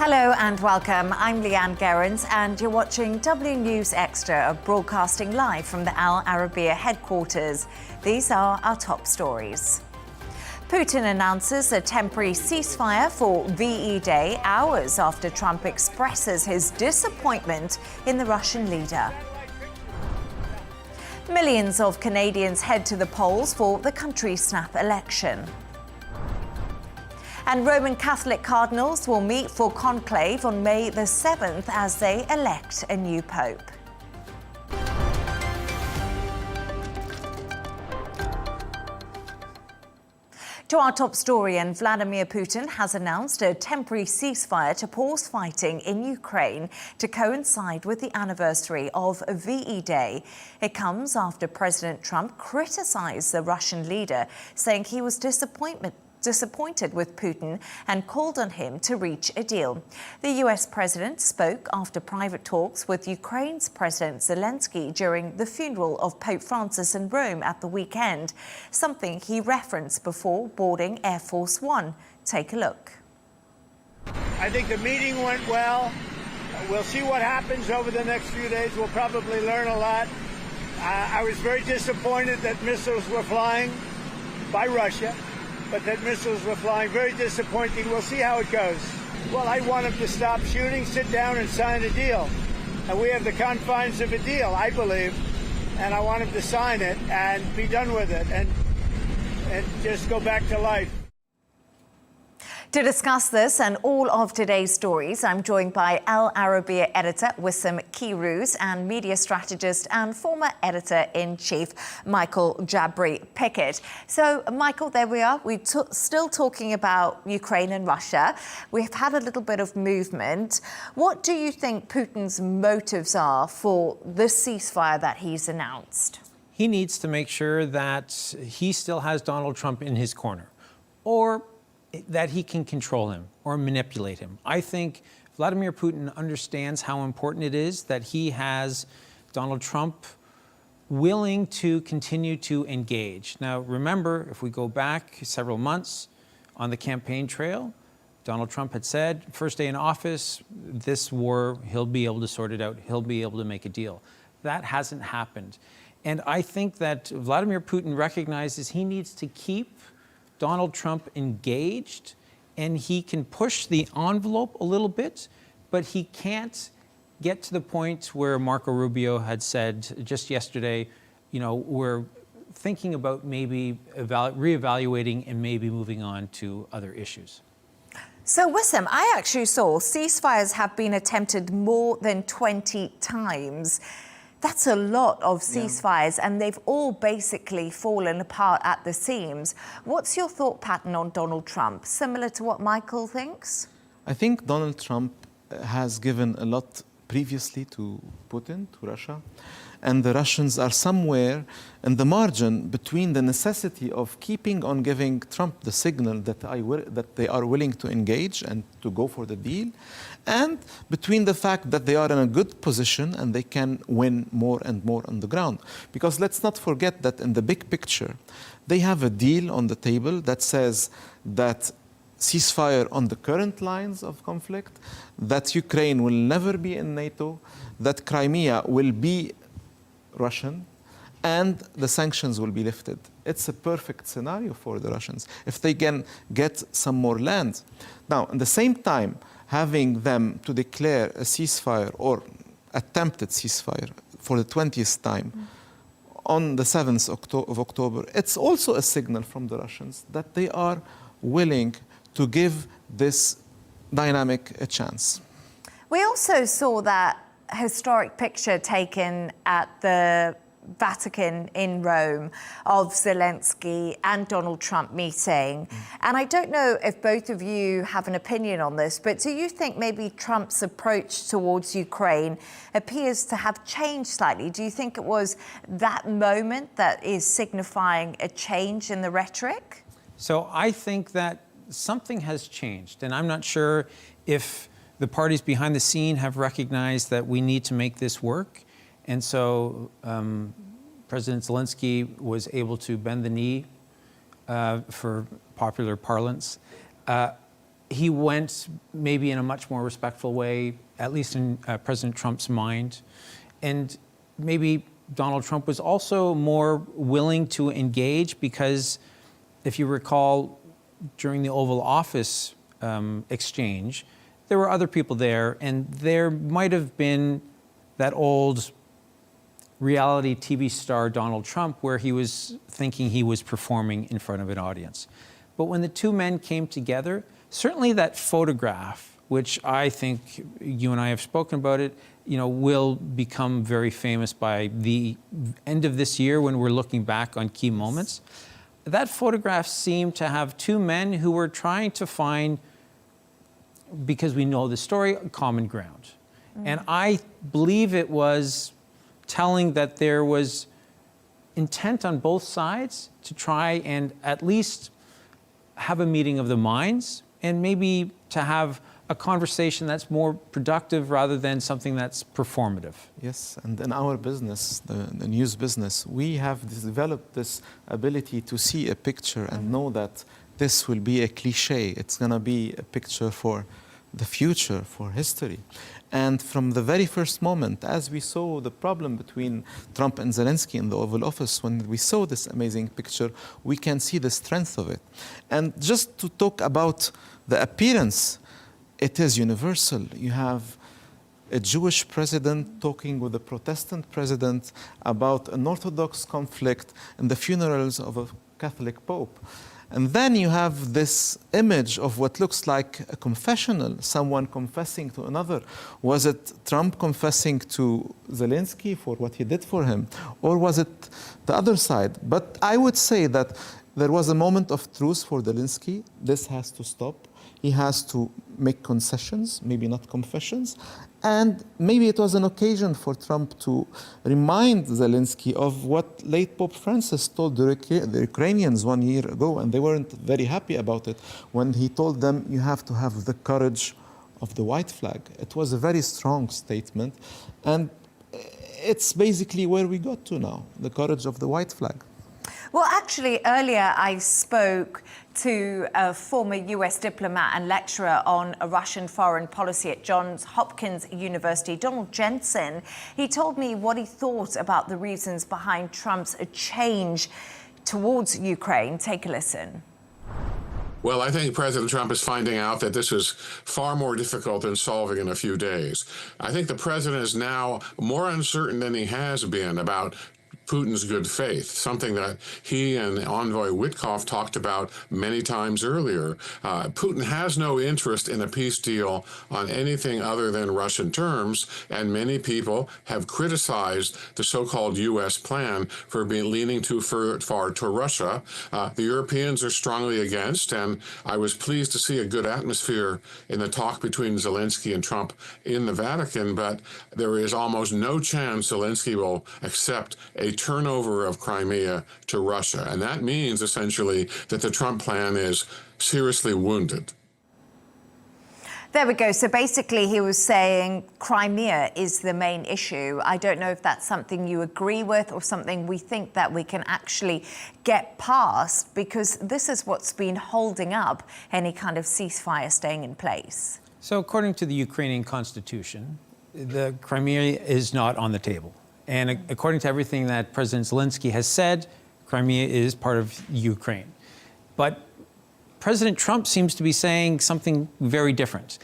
Hello and welcome. I'm Leigh-Ann Gerrans and you're watching W News Extra, broadcasting live from the Al Arabiya headquarters. These are our top stories. Putin announces a temporary ceasefire for VE Day hours after Trump expresses his disappointment in the Russian leader. Millions of Canadians head to the polls for the country's snap election. And Roman Catholic cardinals will meet for conclave on May the 7th as they elect a new pope. To our top story, and Vladimir Putin has announced a temporary ceasefire to pause fighting in Ukraine to coincide with the anniversary of VE Day. It comes after President Trump criticized the Russian leader, saying he was disappointed with Putin and called on him to reach a deal. The US president spoke after private talks with Ukraine's President Zelenskyy during the funeral of Pope Francis in Rome at the weekend, something he referenced before boarding Air Force One. Take a look. I think the meeting went well. We'll see what happens over the next few days. We'll probably learn a lot. I was very disappointed that missiles were flying by Russia. But that missiles were flying. Very disappointing. We'll see how it goes. Well, I want them to stop shooting, sit down and sign a deal. And we have the confines of a deal, I believe. And I want them to sign it and be done with it and just go back to life. To discuss this and all of today's stories, I'm joined by Al Arabiya editor Wissam Kirouz and media strategist and former editor-in-chief Michael Jabri-Pickett. So, Michael, there we are. We're still talking about Ukraine and Russia. We've had a little bit of movement. What do you think Putin's motives are for the ceasefire that he's announced? He needs to make sure that he still has Donald Trump in his corner, or that he can control him or manipulate him. I think Vladimir Putin understands how important it is that he has Donald Trump willing to continue to engage. Now, remember, if we go back several months on the campaign trail, Donald Trump had said, first day in office, this war, he'll be able to sort it out. He'll be able to make a deal. That hasn't happened. And I think that Vladimir Putin recognizes he needs to keep Donald Trump engaged, and he can push the envelope a little bit, but he can't get to the point where Marco Rubio had said just yesterday, you know, we're thinking about maybe reevaluating and maybe moving on to other issues. So, Wissam, I actually saw ceasefires have been attempted more than 20 times. That's a lot of ceasefires, and they've all basically fallen apart at the seams. What's your thought pattern on Donald Trump? Similar to what Michael thinks? I think Donald Trump has given a lot previously to Putin, to Russia, and the Russians are somewhere in the margin between the necessity of keeping on giving Trump the signal that they are willing to engage and to go for the deal, and between the fact that they are in a good position and they can win more and more on the ground. Because let's not forget that in the big picture, they have a deal on the table that says that ceasefire on the current lines of conflict, that Ukraine will never be in NATO, that Crimea will be Russian, and the sanctions will be lifted. It's a perfect scenario for the Russians if they can get some more land. Now, at the same time, having them to declare a ceasefire or attempted ceasefire for the 20th time on the 7th of October, it's also a signal from the Russians that they are willing to give this dynamic a chance. We also saw that historic picture taken at the Vatican in Rome of Zelenskyy and Donald Trump meeting. And I don't know if both of you have an opinion on this, but do you think maybe Trump's approach towards Ukraine appears to have changed slightly? Do you think it was that moment that is signifying a change in the rhetoric? So I think that something has changed, and I'm not sure if the parties behind the scene have recognized that we need to make this work. And so President Zelenskyy was able to bend the knee, for popular parlance. he went maybe in a much more respectful way, at least in President Trump's mind. And maybe Donald Trump was also more willing to engage because, if you recall, during the Oval Office exchange, there were other people there, and there might have been that old reality TV star Donald Trump where he was thinking he was performing in front of an audience. But when the two men came together, certainly that photograph, which I think you and I have spoken about it, will become very famous by the end of this year when we're looking back on key moments. That photograph seemed to have two men who were trying to find, because we know the story, common ground. And I believe it was telling that there was intent on both sides to try and at least have a meeting of the minds and maybe to have a conversation that's more productive rather than something that's performative. Yes, and in our business, the news business, we have developed this ability to see a picture and know that this will be a cliche. It's going to be a picture for the future, for history. And from the very first moment, as we saw the problem between Trump and Zelenskyy in the Oval Office, when we saw this amazing picture, we can see the strength of it. And just to talk about the appearance, it is universal. You have a Jewish president talking with a Protestant president about an Orthodox conflict and the funerals of a Catholic pope. And then you have this image of what looks like a confessional, someone confessing to another. Was it Trump confessing to Zelenskyy for what he did for him? Or was it the other side? But I would say that there was a moment of truth for Zelenskyy. This has to stop. He has to make concessions, maybe not confessions. And maybe it was an occasion for Trump to remind Zelenskyy of what late Pope Francis told the Ukrainians 1 year ago, and they weren't very happy about it, when he told them, you have to have the courage of the white flag. It was a very strong statement, and it's basically where we got to now, the courage of the white flag. Well, actually, earlier I spoke to a former US diplomat and lecturer on Russian foreign policy at Johns Hopkins University, Donald Jensen. He told me what he thought about the reasons behind Trump's change towards Ukraine. Take a listen. Well, I think President Trump is finding out that this is far more difficult than solving in a few days. I think the president is now more uncertain than he has been about Putin's good faith, something that he and Envoy Witkoff talked about many times earlier. Putin has no interest in a peace deal on anything other than Russian terms, and many people have criticized the so-called U.S. plan for being leaning too far to Russia. The Europeans are strongly against, and I was pleased to see a good atmosphere in the talk between Zelenskyy and Trump in the Vatican, but there is almost no chance Zelenskyy will accept a turnover of Crimea to Russia. And that means essentially that the Trump plan is seriously wounded. There we go. So basically he was saying Crimea is the main issue. I don't know if that's something you agree with or something we think that we can actually get past, because this is what's been holding up any kind of ceasefire staying in place. So according to the Ukrainian constitution, the Crimea is not on the table. And according to everything that President Zelenskyy has said, Crimea is part of Ukraine. But President Trump seems to be saying something very different,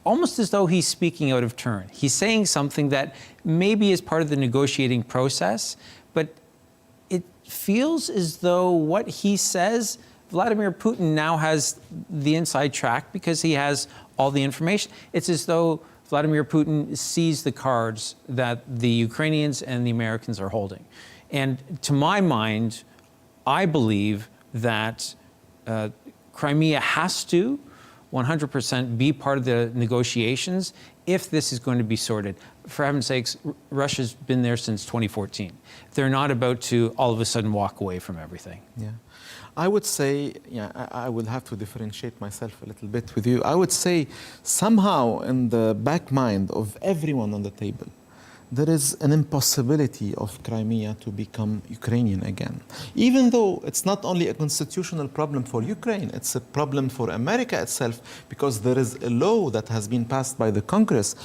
almost as though he's speaking out of turn. He's saying something that maybe is part of the negotiating process, but it feels as though what he says, Vladimir Putin now has the inside track because he has all the information. It's as though Vladimir Putin sees the cards that the Ukrainians and the Americans are holding. And to my mind, I believe that Crimea has to 100% be part of the negotiations if this is going to be sorted. For heaven's sakes, Russia's been there since 2014. They're not about to all of a sudden walk away from everything. Yeah. I would say, I would have to differentiate myself a little bit with you. I would say somehow in the back mind of everyone on the table, there is an impossibility of Crimea to become Ukrainian again. Even though it's not only a constitutional problem for Ukraine, it's a problem for America itself, because there is a law that has been passed by the Congress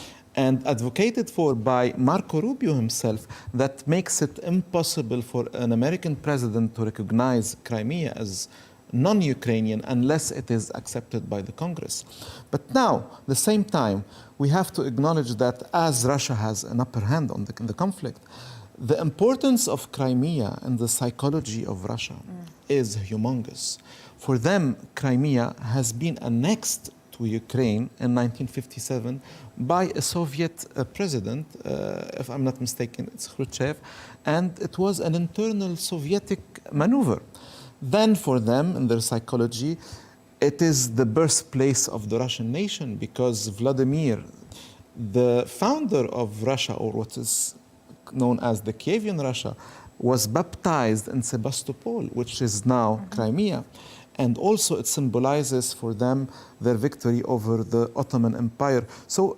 and advocated for by Marco Rubio himself that makes it impossible for an American president to recognize Crimea as non-Ukrainian unless it is accepted by the Congress. But now, at the same time, we have to acknowledge that as Russia has an upper hand on the conflict, the importance of Crimea and the psychology of Russia is humongous. For them, Crimea has been annexed to Ukraine in 1957 by a Soviet president, if I'm not mistaken, it's Khrushchev, and it was an internal Soviet maneuver. Then for them, in their psychology, it is the birthplace of the Russian nation, because Vladimir, the founder of Russia, or what is known as the Kievan Russia, was baptized in Sebastopol, which is now Crimea. And also it symbolizes for them their victory over the Ottoman Empire. So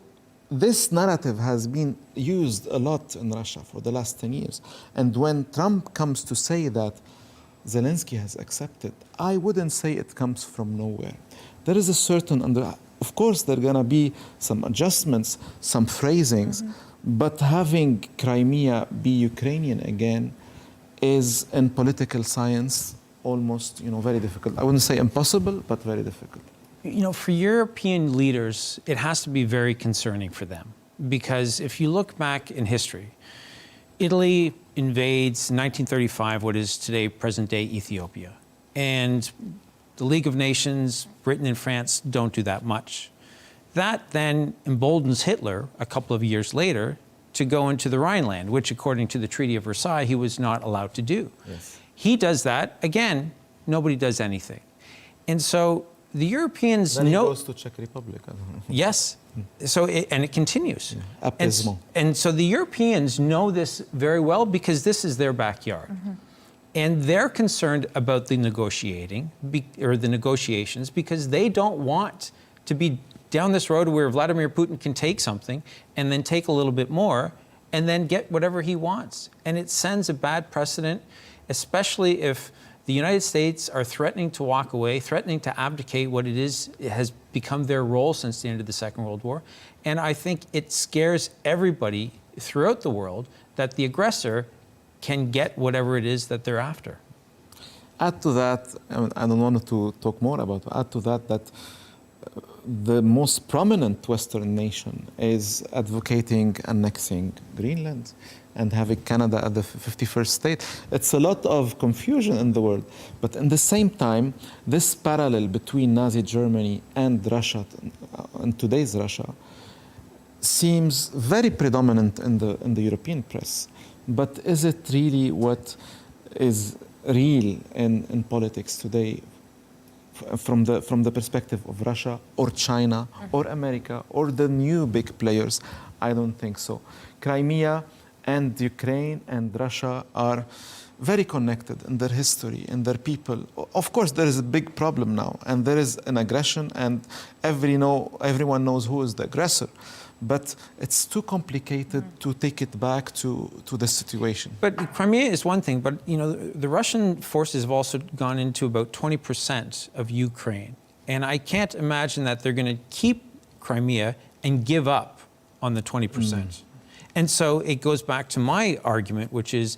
this narrative has been used a lot in Russia for the last 10 years. And when Trump comes to say that Zelensky has accepted, I wouldn't say it comes from nowhere. There is a certain, of course, there are going to be some adjustments, some phrasings, but having Crimea be Ukrainian again is, in political science, almost, very difficult. I wouldn't say impossible, but very difficult. For European leaders, it has to be very concerning for them, because if you look back in history, Italy invades in 1935 what is today present-day Ethiopia. And the League of Nations, Britain and France don't do that much. That then emboldens Hitler a couple of years later to go into the Rhineland, which according to the Treaty of Versailles, he was not allowed to do. Yes. He does that. Again, nobody does anything. And so the Europeans then know... He goes to Czech Republic. I don't know. Yes. So it continues. Yeah. And so the Europeans know this very well because this is their backyard. And they're concerned about the negotiations because they don't want to be down this road where Vladimir Putin can take something and then take a little bit more and then get whatever he wants. And it sends a bad precedent, especially if the United States are threatening to walk away, threatening to abdicate what it has become their role since the end of the Second World War. And I think it scares everybody throughout the world that the aggressor can get whatever it is that they're after. Add to that, I don't want to talk more about it, add to that the most prominent Western nation is advocating annexing Greenland and having Canada at the 51st state. It's a lot of confusion in the world. But at the same time, this parallel between Nazi Germany and Russia, and today's Russia, seems very predominant in the European press. But is it really what is real in politics today from the perspective of Russia or China or America or the new big players? I don't think so. Crimea and Ukraine and Russia are very connected in their history, in their people. Of course, there is a big problem now, and there is an aggression, and everyone knows who is the aggressor. But it's too complicated to take it back to the situation. But Crimea is one thing, but the Russian forces have also gone into about 20% of Ukraine. And I can't imagine that they're going to keep Crimea and give up on the 20%. And so it goes back to my argument, which is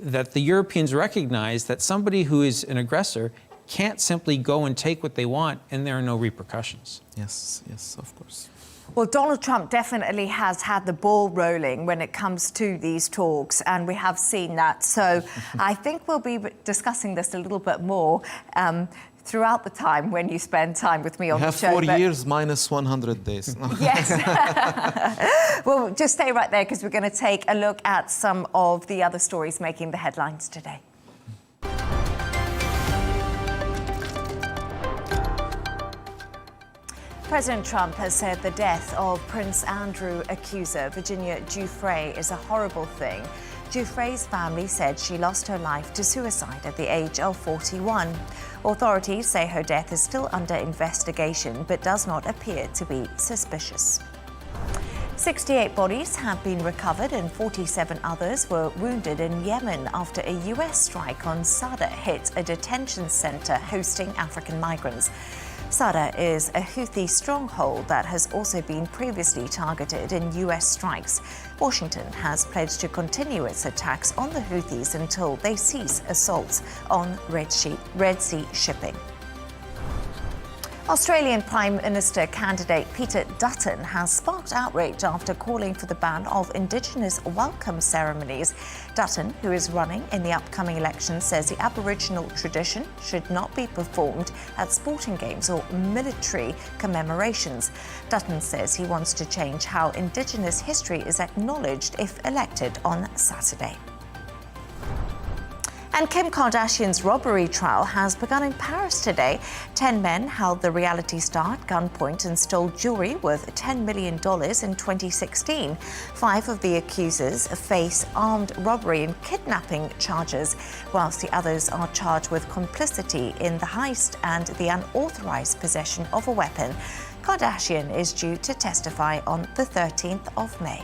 that the Europeans recognize that somebody who is an aggressor can't simply go and take what they want and there are no repercussions. Yes, of course. Well, Donald Trump definitely has had the ball rolling when it comes to these talks, and we have seen that. So I think we'll be discussing this a little bit more throughout the time when you spend time with me on the show. You have 4 years minus 100 days. Yes. Well, just stay right there because we're going to take a look at some of the other stories making the headlines today. President Trump has said the death of Prince Andrew accuser Virginia Giuffre is a horrible thing. Giuffre's family said she lost her life to suicide at the age of 41. Authorities say her death is still under investigation but does not appear to be suspicious. 68 bodies have been recovered and 47 others were wounded in Yemen after a US strike on Sada hit a detention center hosting African migrants. Sada is a Houthi stronghold that has also been previously targeted in US strikes. Washington has pledged to continue its attacks on the Houthis until they cease assaults on Red Sea shipping. Australian Prime Minister candidate Peter Dutton has sparked outrage after calling for the ban of Indigenous welcome ceremonies. Dutton, who is running in the upcoming election, says the Aboriginal tradition should not be performed at sporting games or military commemorations. Dutton says he wants to change how Indigenous history is acknowledged if elected on Saturday. And Kim Kardashian's robbery trial has begun in Paris today. 10 men held the reality star at gunpoint and stole jewelry worth $10 million in 2016. 5 of the accusers face armed robbery and kidnapping charges, whilst the others are charged with complicity in the heist and the unauthorized possession of a weapon. Kardashian is due to testify on the 13th of May.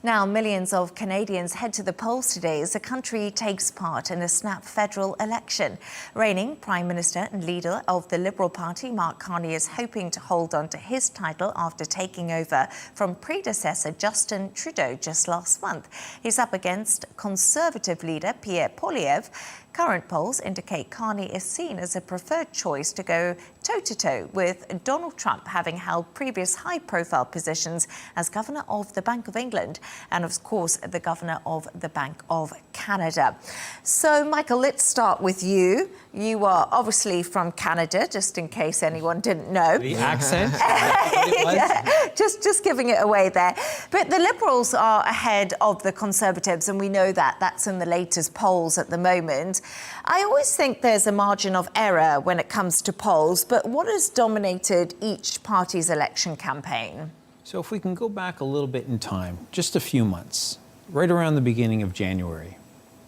Now, millions of Canadians head to the polls today as the country takes part in a snap federal election. Reigning Prime Minister and leader of the Liberal Party, Mark Carney, is hoping to hold on to his title after taking over from predecessor Justin Trudeau just last month. He's up against Conservative leader Pierre Poilievre. Current polls indicate Carney is seen as a preferred choice to go toe-to-toe with Donald Trump, having held previous high-profile positions as Governor of the Bank of England and, of course, the Governor of the Bank of Canada. So, Michael, let's start with you. You are obviously from Canada, just in case anyone didn't know. The accent? Yeah, just giving it away there. But the Liberals are ahead of the Conservatives, and we know that. That's in the latest polls at the moment. I always think there's a margin of error when it comes to polls, but what has dominated each party's election campaign? So if we can go back a little bit in time, just a few months, right around the beginning of January,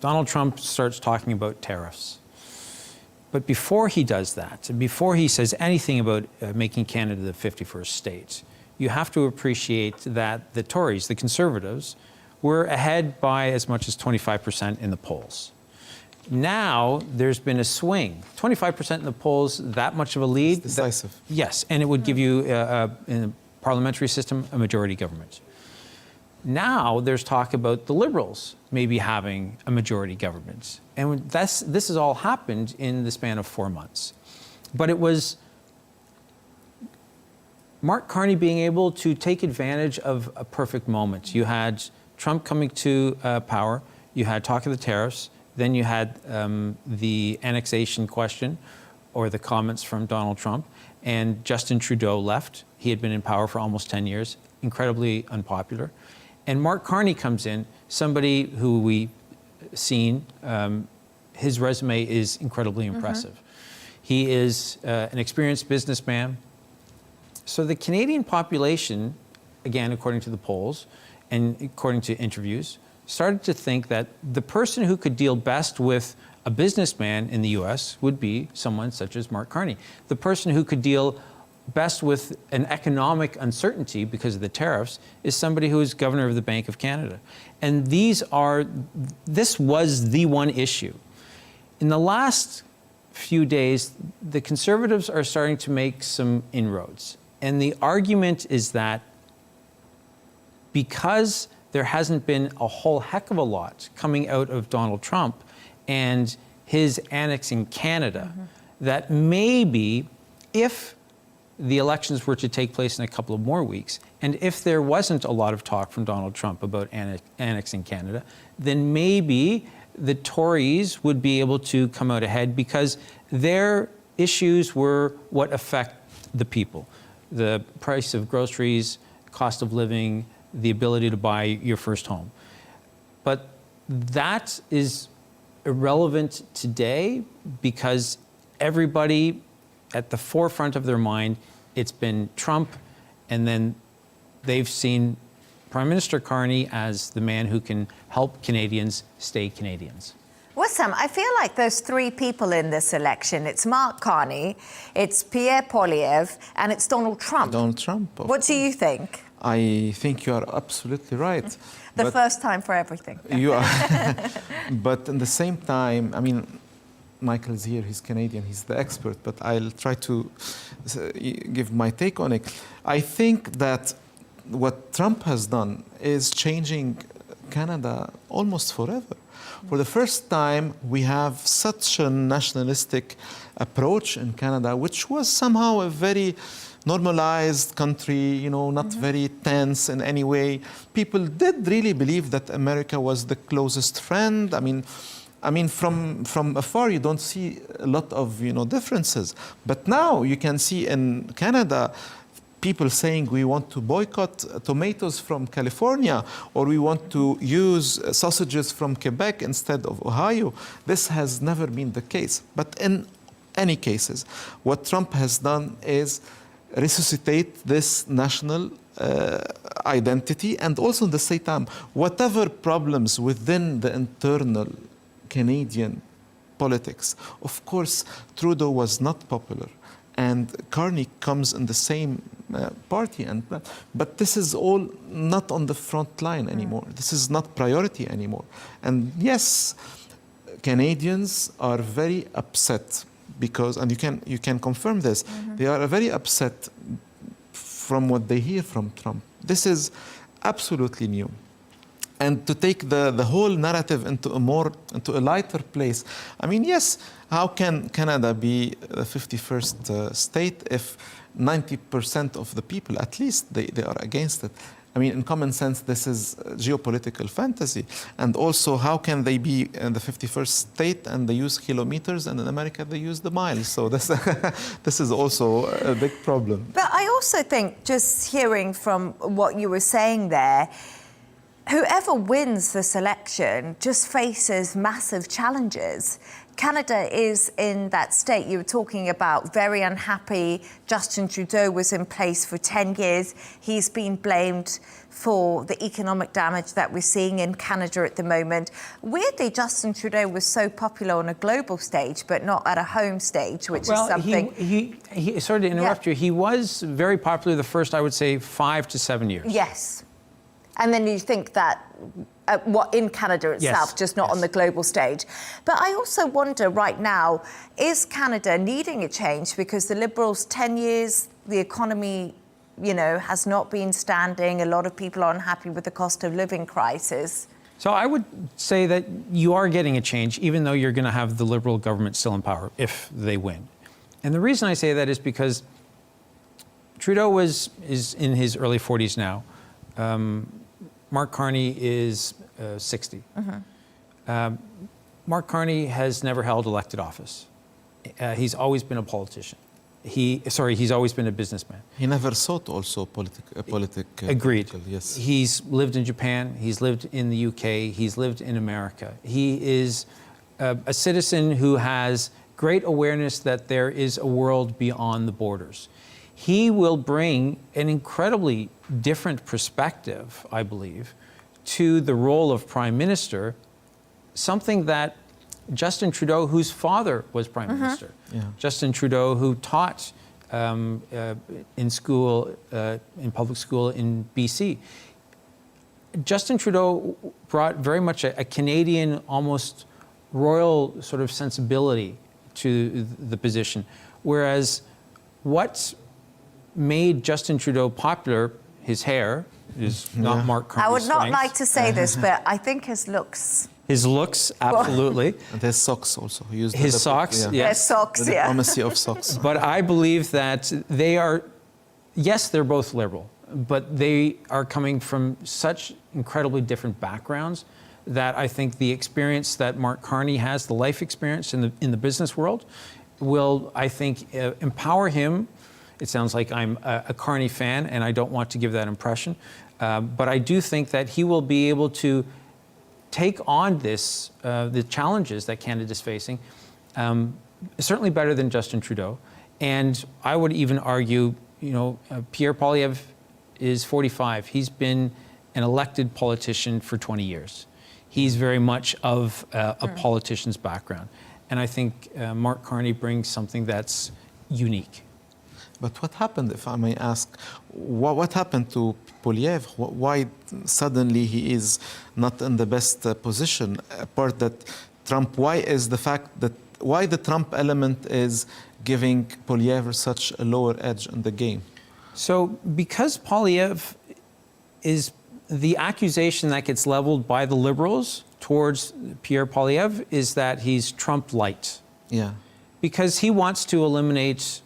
Donald Trump starts talking about tariffs. But before he does that, and before he says anything about making Canada the 51st state, you have to appreciate that the Tories, the Conservatives, were ahead by as much as 25% in the polls. Now there's been a swing. 25% in the polls, that much of a lead. It's decisive. Yes, and it would give you, in a parliamentary system, a majority government. Now there's talk about the Liberals maybe having a majority government. And this has all happened in the span of 4 months. But it was Mark Carney being able to take advantage of a perfect moment. You had Trump coming to power, you had talk of the tariffs, then you had the annexation question or the comments from Donald Trump, and Justin Trudeau left. He had been in power for almost 10 years, incredibly unpopular. And Mark Carney comes in, somebody who we've seen, his resume is incredibly impressive. He is an experienced businessman. So the Canadian population, again, according to the polls and according to interviews, started to think that the person who could deal best with a businessman in the US would be someone such as Mark Carney. The person who could deal best with an economic uncertainty because of the tariffs is somebody who is governor of the Bank of Canada. And this was the one issue. In the last few days, the Conservatives are starting to make some inroads. And the argument is that because there hasn't been a whole heck of a lot coming out of Donald Trump and his annexing Canada, that maybe if the elections were to take place in a couple of more weeks, and if there wasn't a lot of talk from Donald Trump about annexing Canada, then maybe the Tories would be able to come out ahead because their issues were what affect the people. The price of groceries, cost of living, the ability to buy your first home. But that is irrelevant today because everybody at the forefront of their mind, it's been Trump, and then they've seen Prime Minister Carney as the man who can help Canadians stay Canadians. Well, Sam, I feel like there's three people in this election. It's Mark Carney, it's Pierre, Poilievre, and it's Donald Trump. Donald Trump. What do you think? I think you are absolutely right. The first time for everything. You are. But at the same time, I mean, Michael's here, he's Canadian, he's the expert, but I'll try to give my take on it. I think that what Trump has done is changing Canada almost forever. For the first time, we have such a nationalistic approach in Canada, which was somehow a very normalized country, not very tense in any way. People did really believe that America was the closest friend. I mean, from afar, you don't see a lot of, differences. But now you can see in Canada, people saying we want to boycott tomatoes from California, or we want to use sausages from Quebec instead of Ohio. This has never been the case. But in any cases, what Trump has done is resuscitate this national identity, and also at the same time, whatever problems within the internal Canadian politics. Of course, Trudeau was not popular, and Carney comes in the same party, but this is all not on the front line anymore. This is not priority anymore. And yes, Canadians are very upset because, and you can confirm this, they are very upset from what they hear from Trump. This is absolutely new. And to take the whole narrative into a lighter place. I mean, yes, how can Canada be the 51st state if 90% of the people, at least, they are against it? I mean, in common sense, this is geopolitical fantasy. And also, how can they be in the 51st state and they use kilometers, and in America they use the miles? So this, this is also a big problem. But I also think, just hearing from what you were saying there, whoever wins this election just faces massive challenges. Canada is in that state you were talking about, very unhappy. Justin Trudeau was in place for 10 years. He's been blamed for the economic damage that we're seeing in Canada at the moment. Weirdly, Justin Trudeau was so popular on a global stage, but not at a home stage, which is something... He sorry to interrupt you. He was very popular the first, I would say, 5 to 7 years. Yes. And then you think that what in Canada itself, just not on the global stage. But I also wonder right now, is Canada needing a change? Because the Liberals, 10 years, the economy, has not been standing. A lot of people are unhappy with the cost of living crisis. So I would say that you are getting a change, even though you're going to have the Liberal government still in power if they win. And the reason I say that is because Trudeau is in his early 40s now. Mark Carney is 60. Mark Carney has never held elected office. He's always been a politician. He's always been a businessman. He never sought also political. Agreed. Yes. He's lived in Japan. He's lived in the UK. He's lived in America. He is a citizen who has great awareness that there is a world beyond the borders. He will bring an incredibly different perspective, I believe, to the role of Prime Minister, something that Justin Trudeau, whose father was Prime Minister, Justin Trudeau, who taught in school, in public school in BC, Justin Trudeau brought very much a Canadian, almost royal sort of sensibility to the position, whereas what made Justin Trudeau popular, his hair, is not Mark Carney's I would not strength. like to say this, but I think his looks. His looks, absolutely. And his socks also. He used His socks, His yes. socks, the diplomacy of socks. But I believe that they are, yes, they're both liberal, but they are coming from such incredibly different backgrounds that I think the experience that Mark Carney has, the life experience in the business world, will, I think, empower him. It sounds like I'm a Carney fan, and I don't want to give that impression. But I do think that he will be able to take on this, the challenges that Canada is facing, certainly better than Justin Trudeau. And I would even argue, Pierre Poilievre is 45. He's been an elected politician for 20 years. He's very much of a politician's background. And I think Mark Carney brings something that's unique. But what happened, if I may ask, what happened to Poilievre? Why suddenly he is not in the best position? Apart that Trump, why the Trump element is giving Poilievre such a lower edge in the game? So because Poilievre is the accusation that gets leveled by the Liberals towards Pierre Poilievre is that he's Trump light. Yeah. Because he wants to eliminate,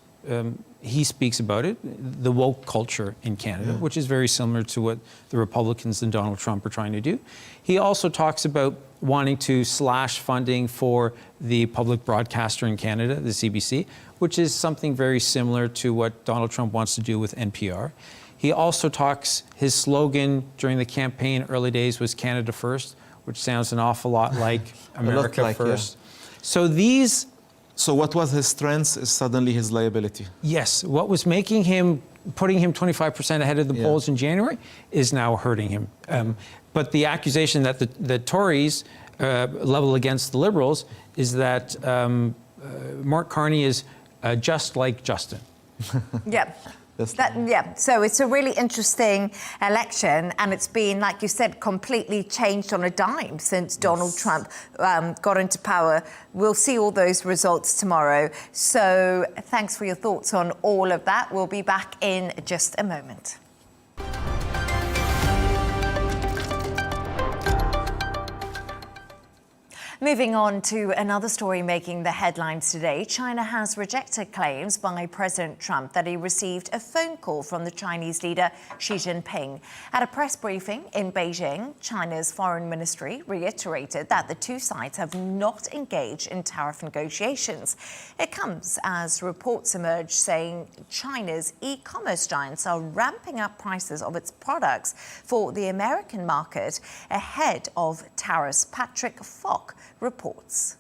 he speaks about it, the woke culture in Canada, which is very similar to what the Republicans and Donald Trump are trying to do. He also talks about wanting to slash funding for the public broadcaster in Canada, the CBC, which is something very similar to what Donald Trump wants to do with NPR. He also talks, his slogan during the campaign early days was Canada First, which sounds an awful lot like America First. Yeah. So what was his strength is suddenly his liability. Yes, what was making him, putting him 25% ahead of the polls in January is now hurting him. But the accusation that the Tories level against the Liberals is that Mark Carney is just like Justin. Yeah. So it's a really interesting election, and it's been, like you said, completely changed on a dime since Donald Trump got into power. We'll see all those results tomorrow. So thanks for your thoughts on all of that. We'll be back in just a moment. Moving on to another story making the headlines today, China has rejected claims by President Trump that he received a phone call from the Chinese leader Xi Jinping. At a press briefing in Beijing, China's foreign ministry reiterated that the two sides have not engaged in tariff negotiations. It comes as reports emerge saying China's e-commerce giants are ramping up prices of its products for the American market ahead of tariffs. Patrick Falk reports.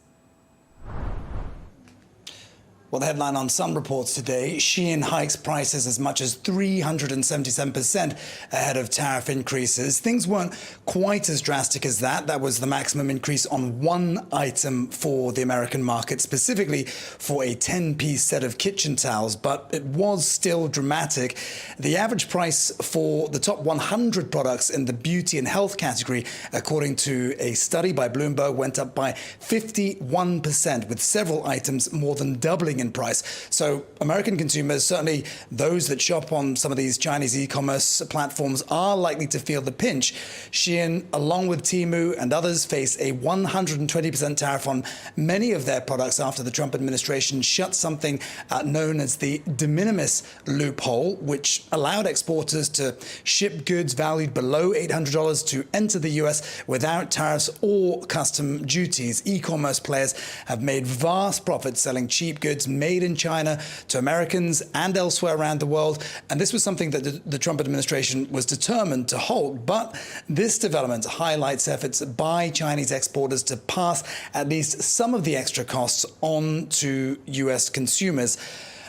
Well, the headline on some reports today, Shein hikes prices as much as 377% ahead of tariff increases. Things weren't quite as drastic as that. That was the maximum increase on one item for the American market, specifically for a 10-piece set of kitchen towels, but it was still dramatic. The average price for the top 100 products in the beauty and health category, according to a study by Bloomberg, went up by 51%, with several items more than doubling in price. So American consumers, certainly those that shop on some of these Chinese e-commerce platforms, are likely to feel the pinch. Shein, along with Temu and others, face a 120% tariff on many of their products after the Trump administration shut something known as the de minimis loophole, which allowed exporters to ship goods valued below $800 to enter the US without tariffs or custom duties. E-commerce players have made vast profits selling cheap goods made in China to Americans and elsewhere around the world. And this was something that the Trump administration was determined to halt. But this development highlights efforts by Chinese exporters to pass at least some of the extra costs on to US consumers.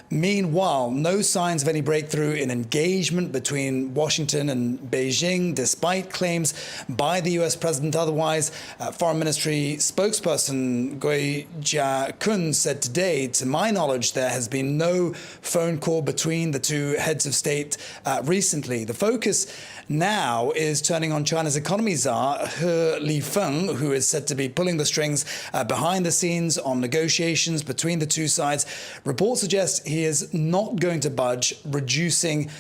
Meanwhile, no signs of any breakthrough in engagement between Washington and Beijing, despite claims by the US president otherwise. Foreign Ministry spokesperson Gui Jia-kun said today, to my knowledge, there has been no phone call between the two heads of state recently. The focus now is turning on China's economy czar, He Lifeng, who is said to be pulling the strings behind the scenes on negotiations between the two sides. Reports suggest he is not going to budge reducing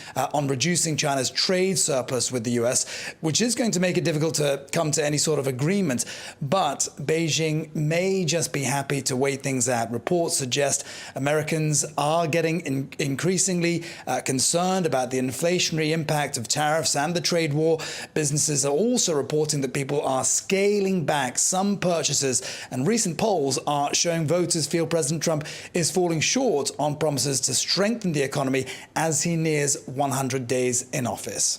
China's trade surplus with the US, which is going to make it difficult to come to any sort of agreement. But Beijing may just be happy to wait things out. Reports suggest Americans are getting increasingly concerned about the inflationary impact of tariffs and the trade war. Businesses are also reporting that people are scaling back some purchases, and recent polls are showing voters feel President Trump is falling short on promises to strengthen the economy as he nears 100 days in office.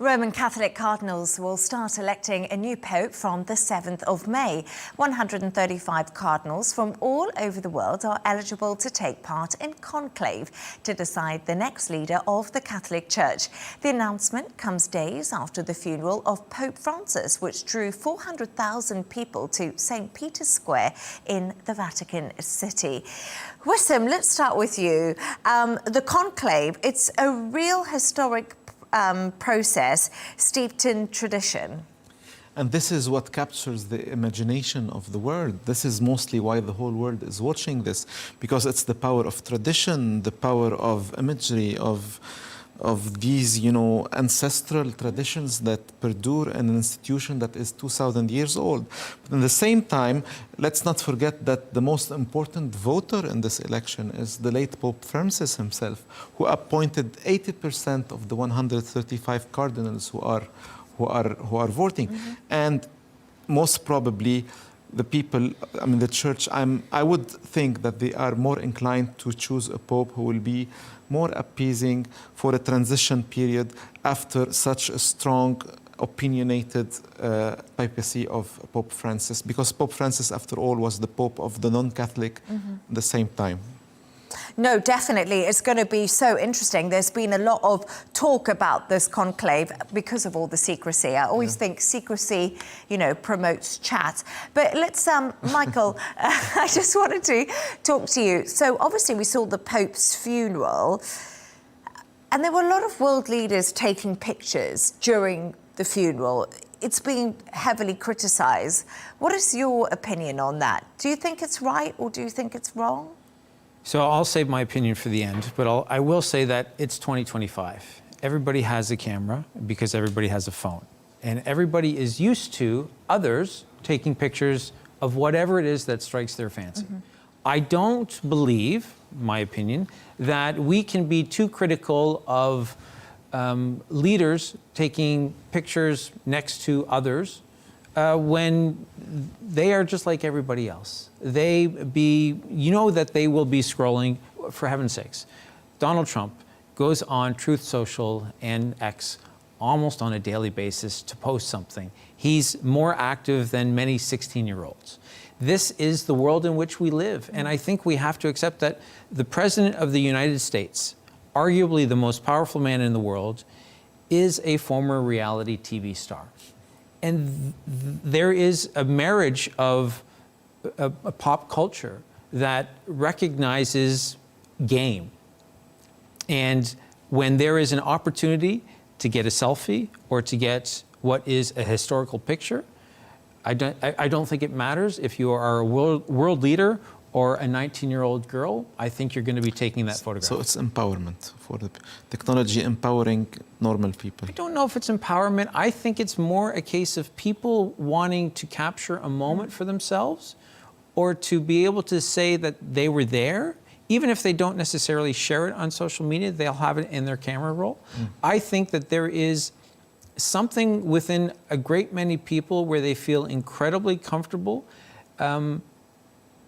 Roman Catholic cardinals will start electing a new pope from the 7th of May. 135 cardinals from all over the world are eligible to take part in conclave to decide the next leader of the Catholic Church. The announcement comes days after the funeral of Pope Francis, which drew 400,000 people to St. Peter's Square in the Vatican City. Wissam, let's start with you. The conclave, it's a real historic process steeped in tradition. And this is what captures the imagination of the world. This is mostly why the whole world is watching this, because it's the power of tradition, the power of imagery, of these, ancestral traditions that perdure in an institution that is 2,000 years old. But at the same time, let's not forget that the most important voter in this election is the late Pope Francis himself, who appointed 80% of the 135 cardinals who are voting. Mm-hmm. And most probably the people, the church, I would think that they are more inclined to choose a pope who will be more appeasing for a transition period after such a strong, opinionated papacy of Pope Francis, because Pope Francis, after all, was the pope of the non-Catholic at the same time. No, definitely. It's going to be so interesting. There's been a lot of talk about this conclave because of all the secrecy. I always think secrecy, promotes chat. But let's, Michael, I just wanted to talk to you. So obviously we saw the Pope's funeral, and there were a lot of world leaders taking pictures during the funeral. It's been heavily criticised. What is your opinion on that? Do you think it's right or do you think it's wrong? So I'll save my opinion for the end, but I will say that it's 2025. Everybody has a camera because everybody has a phone. And everybody is used to others taking pictures of whatever it is that strikes their fancy. Mm-hmm. I don't believe, my opinion, that we can be too critical of leaders taking pictures next to others when they are just like everybody else. That they will be scrolling, for heaven's sakes. Donald Trump goes on Truth Social and X almost on a daily basis to post something. He's more active than many 16-year-olds. This is the world in which we live. And I think we have to accept that the President of the United States, arguably the most powerful man in the world, is a former reality TV star. And there is a marriage of a pop culture that recognizes game. And when there is an opportunity to get a selfie or to get what is a historical picture, I don't think it matters if you are a world leader or a 19-year-old girl. I think you're going to be taking that photograph. So it's empowerment for the technology, empowering normal people. I don't know if it's empowerment. I think it's more a case of people wanting to capture a moment for themselves or to be able to say that they were there. Even if they don't necessarily share it on social media, they'll have it in their camera roll. I think that there is something within a great many people where they feel incredibly comfortable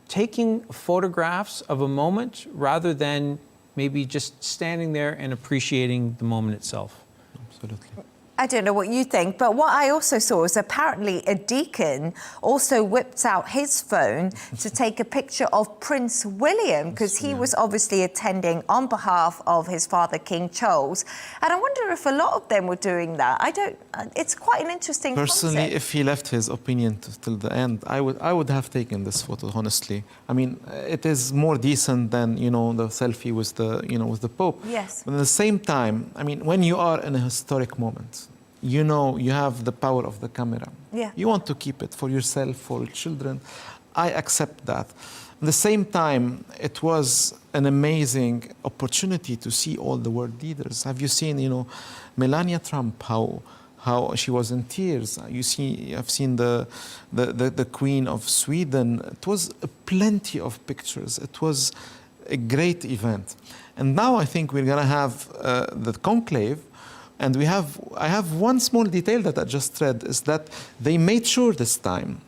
taking photographs of a moment rather than maybe just standing there and appreciating the moment itself. Absolutely. I don't know what you think, but what I also saw is apparently a deacon also whipped out his phone to take a picture of Prince William, because he was obviously attending on behalf of his father, King Charles. And I wonder if a lot of them were doing that. It's quite an interesting Personally, concept. if he left his opinion till the end, I would have taken this photo, honestly. It is more decent than, the selfie with the Pope. Yes. But at the same time, when you are in a historic moment, you have the power of the camera. Yeah. You want to keep it for yourself, for your children. I accept that. At the same time, it was an amazing opportunity to see all the world leaders. Have you seen, Melania Trump, how she was in tears? I've seen the Queen of Sweden. It was plenty of pictures. It was a great event. And now I think we're going to have the conclave. And I have one small detail that I just read, is that they made sure this time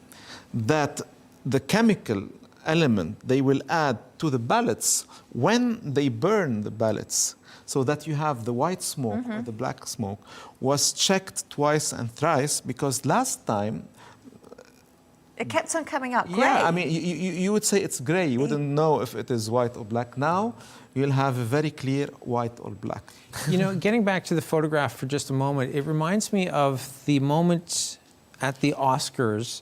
that the chemical element they will add to the ballots when they burn the ballots, so that you have the white smoke or the black smoke, was checked twice and thrice, because last time it kept on coming up grey. yeah, I mean, you would say it's gray. You wouldn't know if it is white or black. Now, you'll have a very clear white or black. You know, getting back to the photograph for just a moment, it reminds me of the moment at the Oscars,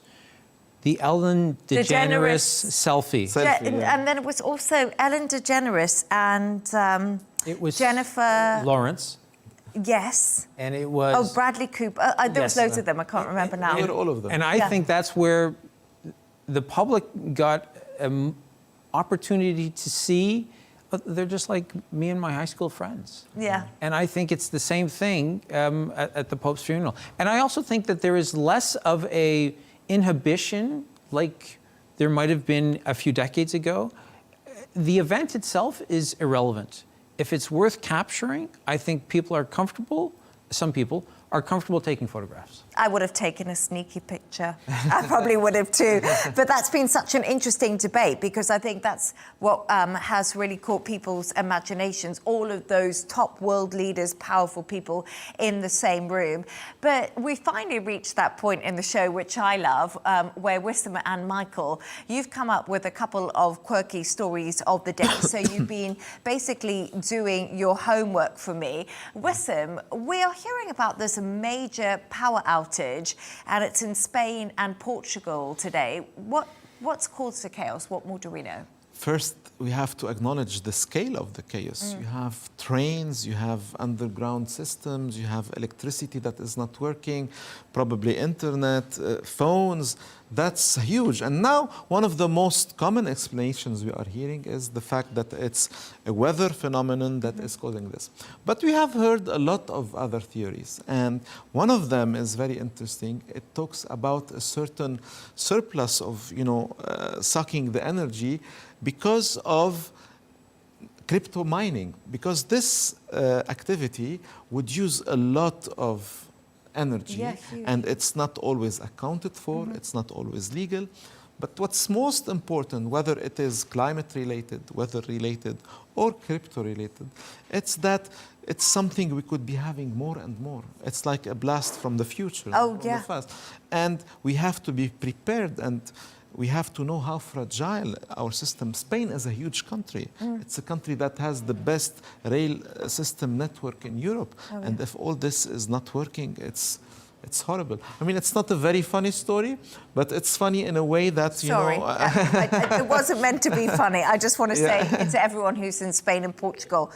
the Ellen DeGeneres selfie. And then it was also Ellen DeGeneres and It was Jennifer Lawrence. Yes. And it was... Oh, Bradley Cooper. There was loads of them. I can't remember now. All of them. And I think that's where the public got an opportunity to see, they're just like me and my high school friends. Yeah. And I think it's the same thing at the Pope's funeral. And I also think that there is less of a inhibition like there might have been a few decades ago. The event itself is irrelevant. If it's worth capturing, I think people are comfortable, some people are comfortable taking photographs. I would have taken a sneaky picture. I probably would have too. But that's been such an interesting debate, because I think that's what has really caught people's imaginations, all of those top world leaders, powerful people in the same room. But we finally reached that point in the show, which I love, where Wissam and Michael, you've come up with a couple of quirky stories of the day. So you've been basically doing your homework for me. Wissam, we are hearing about this major power outage, and it's in Spain and Portugal today. What's caused the chaos? What more do we know? First, we have to acknowledge the scale of the chaos. You have trains, you have underground systems, you have electricity that is not working, probably internet, phones. That's huge. And now, one of the most common explanations we are hearing is the fact that it's a weather phenomenon that is causing this. But we have heard a lot of other theories. And one of them is very interesting. It talks about a certain surplus of, sucking the energy because of crypto mining, because this activity would use a lot of energy, and it's not always accounted for, it's not always legal. But what's most important, whether it is climate related, weather related, or crypto related, it's that it's something we could be having more and more. It's like a blast from the future. Oh, yeah. The past. And we have to be prepared, and we have to know how fragile our system. Spain is a huge country. It's a country that has the best rail system network in Europe. And if all this is not working, it's horrible. I mean, it's not a very funny story, but it's funny in a way that, Sorry, it wasn't meant to be funny. I just want to say to everyone who's in Spain and Portugal,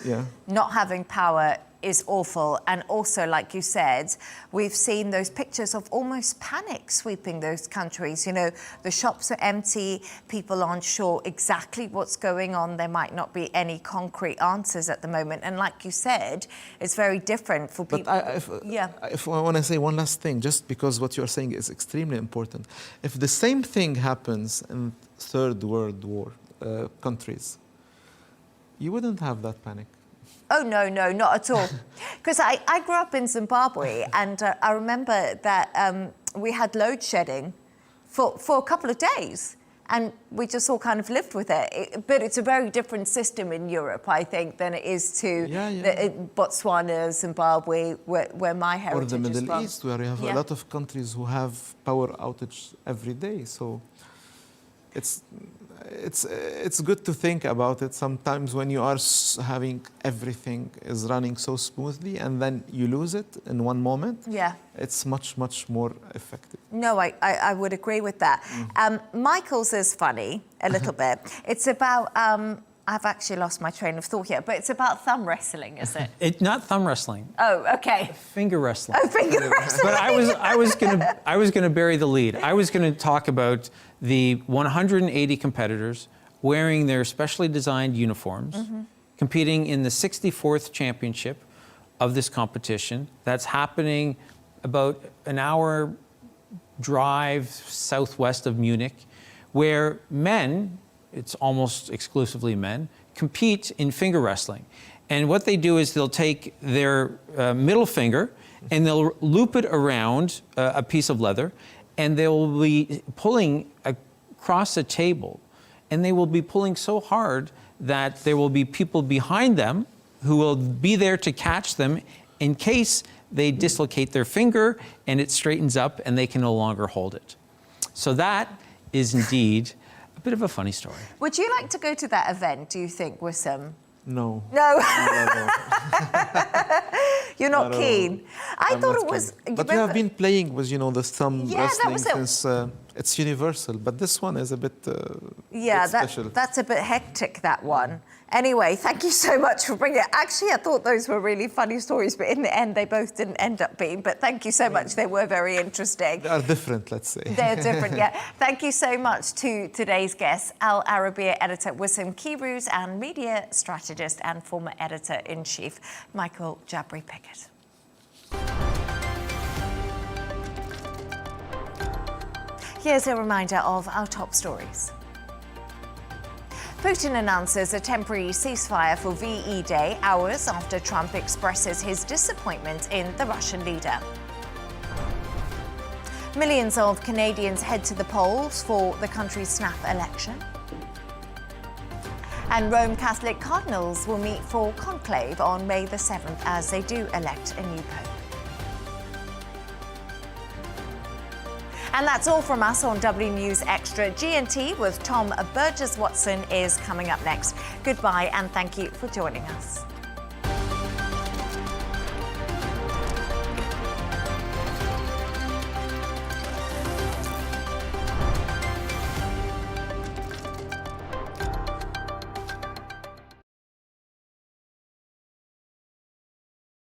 not having power is awful. And also, like you said, we've seen those pictures of almost panic sweeping those countries. The shops are empty, people aren't sure exactly what's going on. There might not be any concrete answers at the moment. And like you said, it's very different for people. But if I want to say one last thing, just because what you're saying is extremely important. If the same thing happens in Third World War countries, you wouldn't have that panic. Oh, no, not at all. Because I grew up in Zimbabwe, and I remember that we had load shedding for a couple of days, and we just all kind of lived with it. But it's a very different system in Europe, I think, than it is to Botswana, Zimbabwe, where my heritage is from. Or the Middle East, where you have a lot of countries who have power outage every day. So it's good to think about it sometimes when you are having everything is running so smoothly and then you lose it in one moment. It's much more effective. No, I would agree with that. Michael's is funny a little bit. It's about I've actually lost my train of thought here, but it's about thumb wrestling, is it? It's not thumb wrestling. Oh, okay. Finger wrestling. Oh, finger wrestling. But I was gonna bury the lead. I was gonna talk about the 180 competitors wearing their specially designed uniforms, competing in the 64th championship of this competition. That's happening about an hour drive southwest of Munich, where men, it's almost exclusively men, compete in finger wrestling. And what they do is they'll take their middle finger and they'll loop it around a piece of leather, and they'll be pulling across a table. and they will be pulling so hard that there will be people behind them who will be there to catch them in case they dislocate their finger and it straightens up and they can no longer hold it. So that is indeed a bit of a funny story. Would you like to go to that event, do you think, Wissam? No. No. No. You're not keen. I thought it was. But we have been playing with, the thumb Yeah, that wrestling was it. since it's universal. But this one is a bit Yeah, bit special. that's a bit hectic, that one. Anyway, thank you so much for bringing it. Actually, I thought those were really funny stories, but in the end, they both didn't end up being. But thank you so much. They were very interesting. They are different, let's say. They're different, yeah. Thank you so much to today's guests, Al Arabiya editor Wissam Kibruz and media strategist and former editor-in-chief Michael Jabri-Pickett. Here's a reminder of our top stories. Putin announces a temporary ceasefire for VE Day hours after Trump expresses his disappointment in the Russian leader. Millions of Canadians head to the polls for the country's snap election. And Rome Catholic cardinals will meet for conclave on May the 7th as they do elect a new pope. And that's all from us on W News Extra. G&T with Tom Burgess-Watson is coming up next. Goodbye and thank you for joining us.